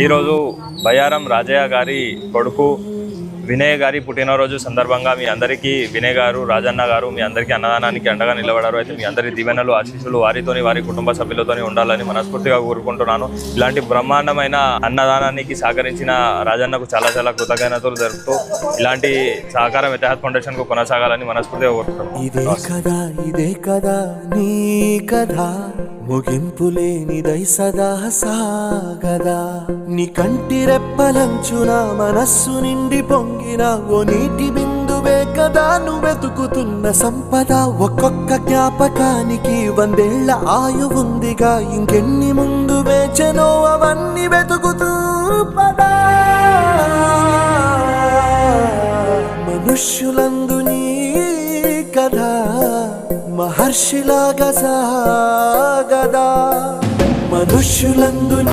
ఈరోజు బయ్యారం రాజయ్య గారి కొడుకు వినయ్ గారి పుట్టినరోజు సందర్భంగా మీ అందరికీ వినయ్ గారు, రాజన్న గారు మీ అందరికీ అన్నదానానికి అండగా నిలబడారు. అయితే మీ అందరి దీవెనలు, ఆశీస్సులు వారితోని, వారి కుటుంబ సభ్యులతోని ఉండాలని మనస్ఫూర్తిగా కోరుకుంటున్నాను. ఇలాంటి బ్రహ్మాండమైన అన్నదానానికి సహకరించిన రాజన్నకు చాలా చాలా కృతజ్ఞతలు జరుపుతూ ఇలాంటి సహకారం ఎతిహాద్ ఫౌండేషన్ కు కొనసాగాలని మనస్ఫూర్తిగా కోరుకుంటున్నాను. ఇదే కదా నీ కథ, ముగింపు లేనిదై సదా సాగదా. నీ కంటి రెప్పలంచున మనస్సు నిండి పొంగిన ఓ నీటి బిందువే కదా నువ్వెతుకుతున్న సంపద. ఒక్కొక్క జ్ఞాపకానికి 100 ఏళ్ల ఆయువుందిగా, ఇంకెన్ని ముందు వేచనో అవన్నీ వెతుకుతూ పదా. మనుష్యులందు నీ కథ మహర్షిలాగా సాగదా. మనుష్యులందు